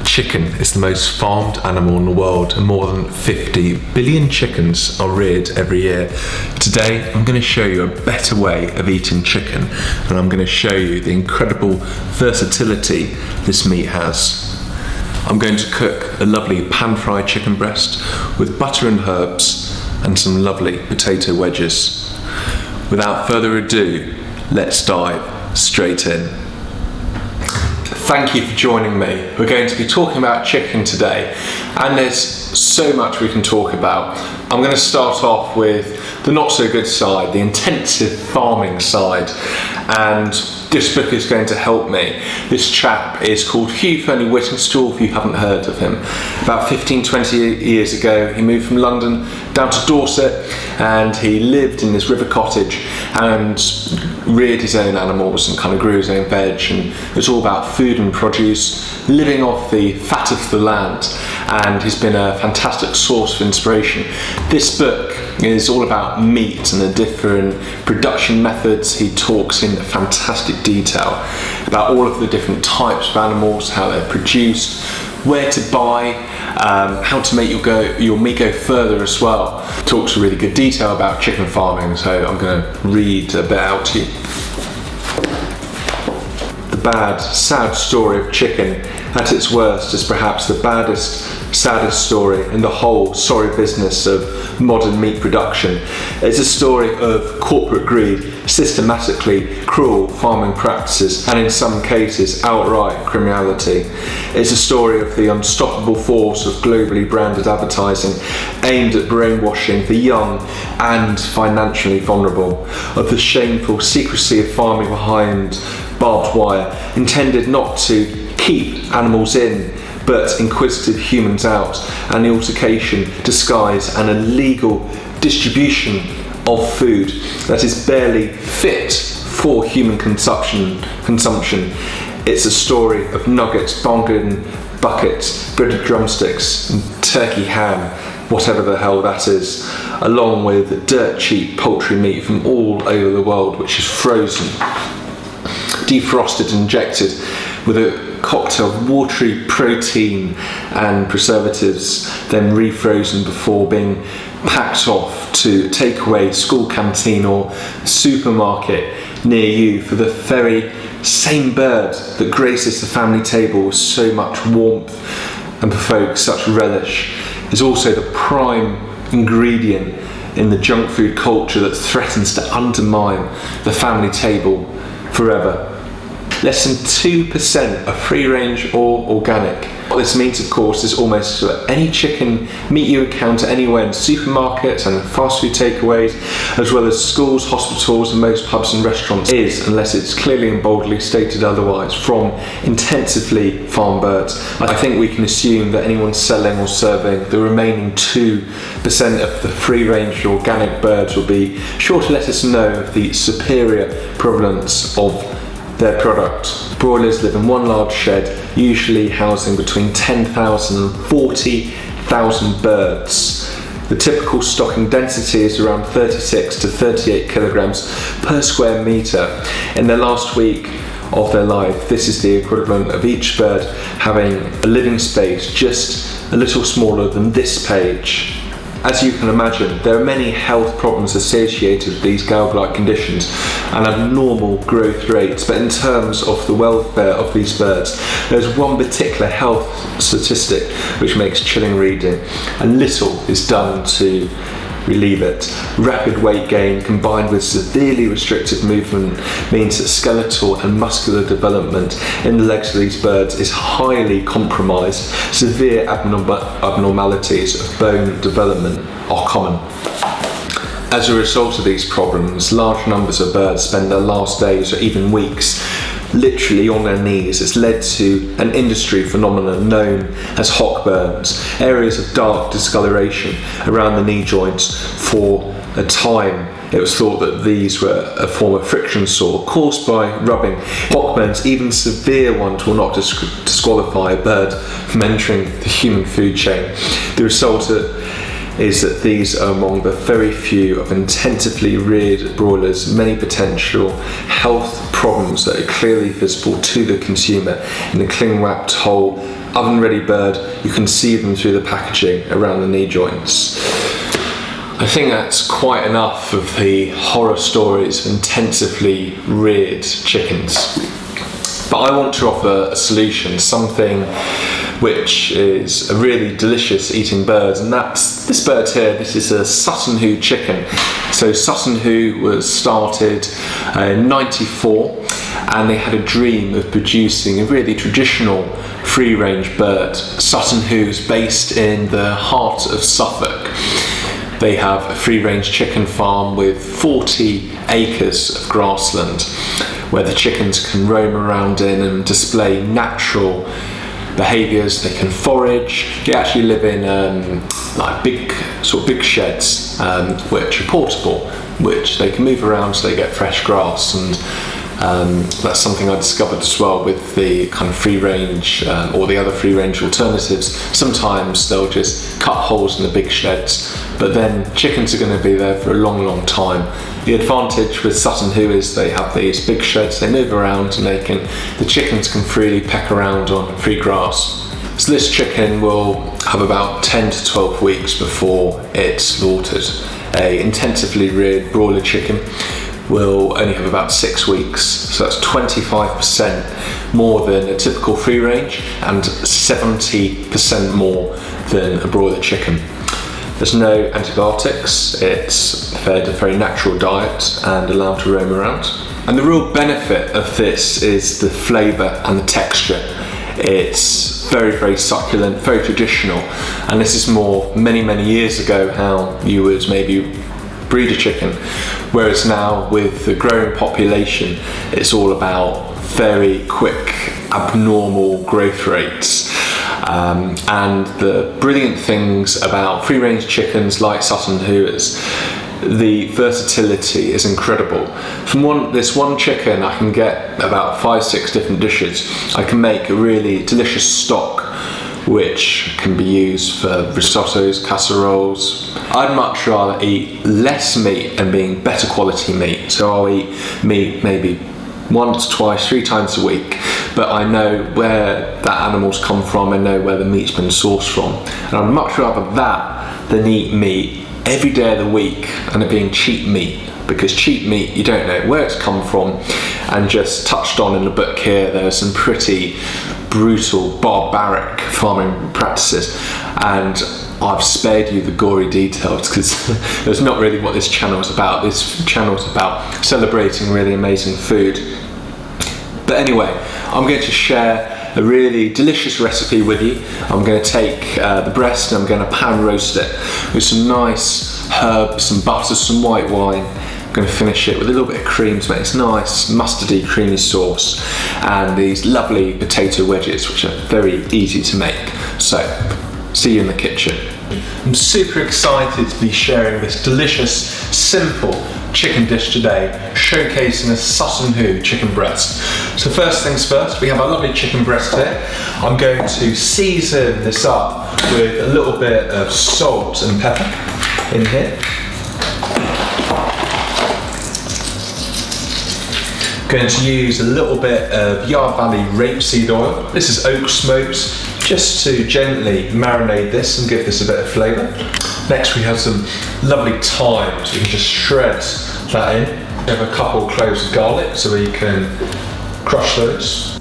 Chicken is the most farmed animal in the world, and more than 50 billion chickens are reared every year. Today I'm going to show you a better way of eating chicken, and I'm going to show you the incredible versatility this meat has. I'm going to cook a lovely pan-fried chicken breast with butter and herbs and some lovely potato wedges. Without further ado, let's dive straight in. Thank you for joining me. We're going to be talking about chicken today, and there's so much we can talk about. I'm going to start off with the not so good side, the intensive farming side, and this book is going to help me. This chap is called Hugh Whittingstall, if you haven't heard of him. About 15-20 years ago, he moved from London down to Dorset, and he lived in this river cottage and reared his own animals and kind of grew his own veg, and it was all about food and produce, living off the fat of the land, and he's been a fantastic source of inspiration. This book is all about meat and the different production methods. He talks in fantastic detail about all of the different types of animals, how they're produced, where to buy, how to make your meat go further as well. Talks in really good detail about chicken farming, so I'm going to read a bit out to you. The bad, sad story of chicken at its worst is perhaps the baddest, saddest story in the whole sorry business of modern meat production. It's a story of corporate greed, systematically cruel farming practices, and in some cases outright criminality. It's a story of the unstoppable force of globally branded advertising aimed at brainwashing the young and financially vulnerable, of the shameful secrecy of farming behind barbed wire, intended not to keep animals in but inquisitive humans out, and the altercation disguise an illegal distribution of food that is barely fit for human consumption. It's a story of nuggets, bargain buckets, breaded drumsticks, and turkey ham, whatever the hell that is, along with dirt cheap poultry meat from all over the world, which is frozen, defrosted, injected with a cocktail of watery protein and preservatives, then refrozen before being packed off to takeaway, school canteen or supermarket near you for the very same bird that graces the family table with so much warmth and provokes such relish, is also the prime ingredient in the junk food culture that threatens to undermine the family table forever. Less than 2% are free range or organic. What this means, of course, is almost any chicken meat you encounter anywhere in supermarkets and fast food takeaways, as well as schools, hospitals and most pubs and restaurants, is, unless it's clearly and boldly stated otherwise, from intensively farmed birds. I think we can assume that anyone selling or serving the remaining 2% of the free range organic birds will be sure to let us know of the superior prevalence of their product. Broilers live in one large shed, usually housing between 10,000 and 40,000 birds. The typical stocking density is around 36 to 38 kilograms per square metre. In their last week of their life, this is the equivalent of each bird having a living space just a little smaller than this page. As you can imagine, there are many health problems associated with these gouge-like conditions and abnormal growth rates, but in terms of the welfare of these birds, there's one particular health statistic which makes chilling reading, and little is done to relieve it. Rapid weight gain combined with severely restricted movement means that skeletal and muscular development in the legs of these birds is highly compromised. Severe abnormalities of bone development are common. As a result of these problems, large numbers of birds spend their last days or even weeks literally on their knees. It's led to an industry phenomenon known as hock burns, areas of dark discoloration around the knee joints. For a time, it was thought that these were a form of friction sore caused by rubbing. Hock burns, even severe ones, will not disqualify a bird from entering the human food chain. The result is that these are among the very few of intensively reared broilers' many potential health problems that are clearly visible to the consumer. In a cling-wrapped whole oven-ready bird, you can see them through the packaging around the knee joints. I think that's quite enough of the horror stories of intensively reared chickens. But I want to offer a solution, something which is a really delicious eating bird, and that's this bird here. This is a suttonhoochicken. So Suttonhoo was started in '94, and they had a dream of producing a really traditional free-range bird. Suttonhoo is based in the heart of Suffolk. They have a free-range chicken farm with 40 acres of grassland where the chickens can roam around in and display natural behaviours. They can forage. They actually live in like big sheds, which are portable, which they can move around so they get fresh grass. And that's something I discovered as well with the kind of free range or the other free range alternatives. Sometimes they'll just cut holes in the big sheds, but then chickens are going to be there for a long time. The advantage with Suttonhoo is they have these big sheds, they move around, and the chickens can freely peck around on free grass. So this chicken will have about 10 to 12 weeks before it's slaughtered. A intensively reared broiler chicken will only have about 6 weeks, so that's 25% more than a typical free range and 70% more than a broiler chicken. There's no antibiotics, it's fed a very natural diet and allowed to roam around. And the real benefit of this is the flavour and the texture. It's very succulent, very traditional, and this is more many years ago how you would maybe breed a chicken, whereas now with the growing population it's all about very quick abnormal growth rates. And the brilliant things about free range chickens like Suttonhoo is the versatility is incredible. From this one chicken I can get about 5-6 different dishes. I can make a really delicious stock which can be used for risottos, casseroles. I'd much rather eat less meat and being better quality meat. So I'll eat meat maybe once, twice, 3 times a week, but I know where that animal's come from, I know where the meat's been sourced from. And I'd much rather that than eat meat every day of the week and it being cheap meat, because cheap meat, you don't know where it's come from. And just touched on in the book here, there are some pretty brutal, barbaric farming practices, and I've spared you the gory details because that's not really what this channel is about. This channel is about celebrating really amazing food. But anyway, I'm going to share a really delicious recipe with you. I'm going to take the breast and I'm going to pan roast it with some nice herbs, some butter, some white wine. I'm going to finish it with a little bit of cream to make this nice mustardy creamy sauce, and these lovely potato wedges which are very easy to make. So, see you in the kitchen. I'm super excited to be sharing this delicious, simple chicken dish today, showcasing a Suttonhoo chicken breast. So first things first, we have our lovely chicken breast here. I'm going to season this up with a little bit of salt and pepper in here. Going to use a little bit of Yard Valley rapeseed oil. This is oak smoked, just to gently marinate this and give this a bit of flavour. Next we have some lovely thyme, so you can just shred that in. We have a couple cloves of garlic, so we can crush those.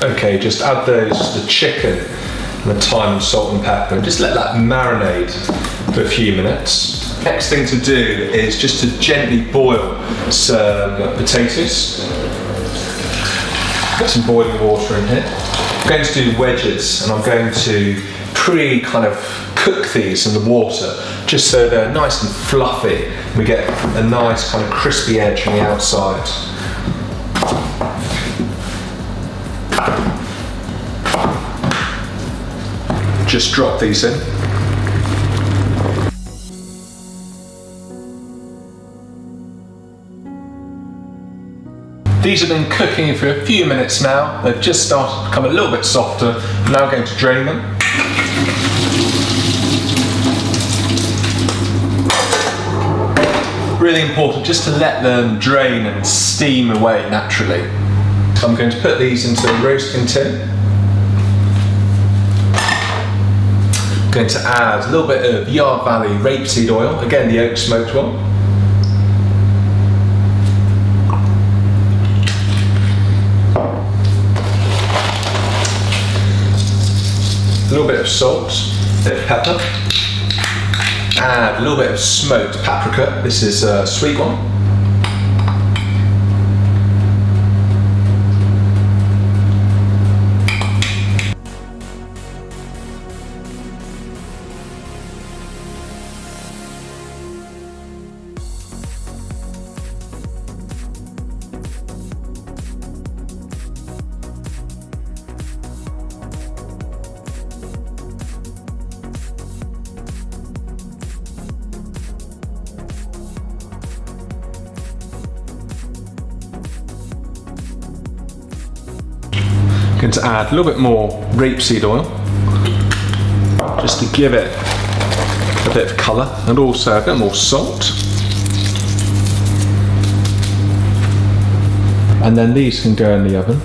Okay, just add those to the chicken and the thyme and salt and pepper, and just let that marinate for a few minutes. Next thing to do is just to gently boil some potatoes. Got some boiling water in here. I'm going to do wedges, and I'm going to cook these in the water just so they're nice and fluffy. We get a nice kind of crispy edge on the outside. Just drop these in. These have been cooking for a few minutes now. They've just started to become a little bit softer. I'm now going to drain them. Really important just to let them drain and steam away naturally. So I'm going to put these into a roasting tin. I'm going to add a little bit of Yard Valley rapeseed oil, again the oak smoked one. A little bit of salt, a bit of pepper. Add a little bit of smoked paprika. This is a sweet one. Going to add a little bit more rapeseed oil just to give it a bit of colour, and also a bit more salt. And then these can go in the oven.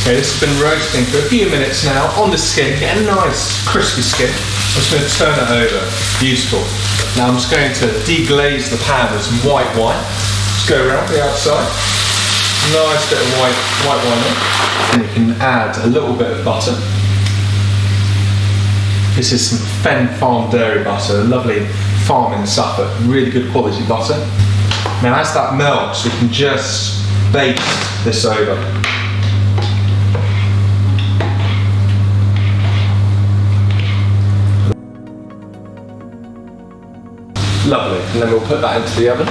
Okay, this has been roasting for a few minutes now on the skin, get a nice crispy skin. I'm just going to turn it over, beautiful. Now I'm just going to deglaze the pan with some white wine. Just go around the outside, nice bit of white wine on. And you can add a little bit of butter. This is some Fen Farm dairy butter, lovely farm in Suffolk, really good quality butter. Now as that melts, we can just baste this over. Lovely, and then we'll put that into the oven.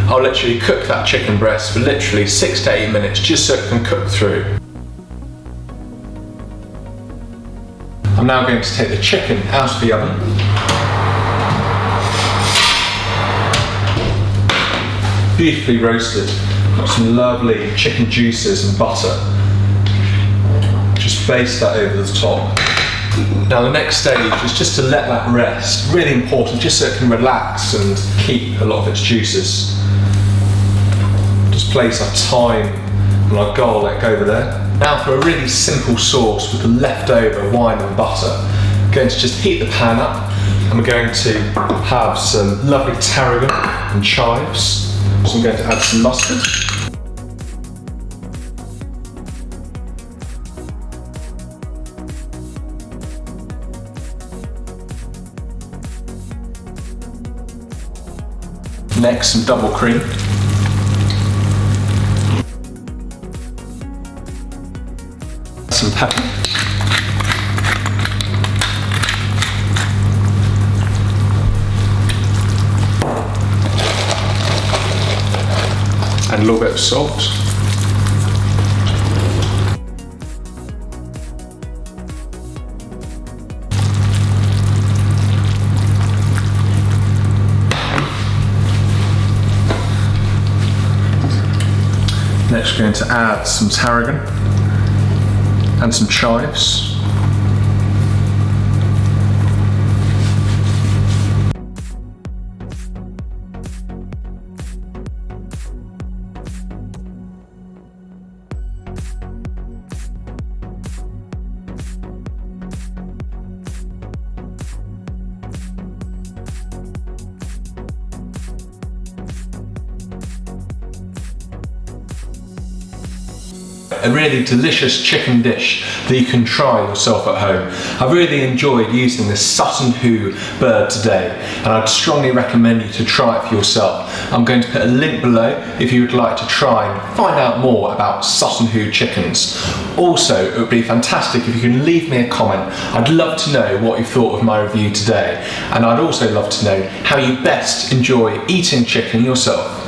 I'll literally cook that chicken breast for literally 6 to 8 minutes just so it can cook through. I'm now going to take the chicken out of the oven. Beautifully roasted, got some lovely chicken juices and butter. Just baste that over the top. Now the next stage is just to let that rest, really important, just so it can relax and keep a lot of its juices. Just place our thyme and our garlic over there. Now for a really simple sauce with the leftover wine and butter, I'm going to just heat the pan up, and we're going to have some lovely tarragon and chives. So I'm going to add some mustard. Next, some double cream. Some pepper. And a little bit of salt. Next we're going to add some tarragon and some chives. A really delicious chicken dish that you can try yourself at home. I've really enjoyed using this Sutton-hoo bird today, and I'd strongly recommend you to try it for yourself. I'm going to put a link below if you would like to try and find out more about Sutton-hoo chickens. Also, it would be fantastic if you can leave me a comment. I'd love to know what you thought of my review today, and I'd also love to know how you best enjoy eating chicken yourself.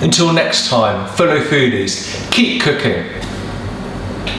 Until next time, fellow foodies, keep cooking.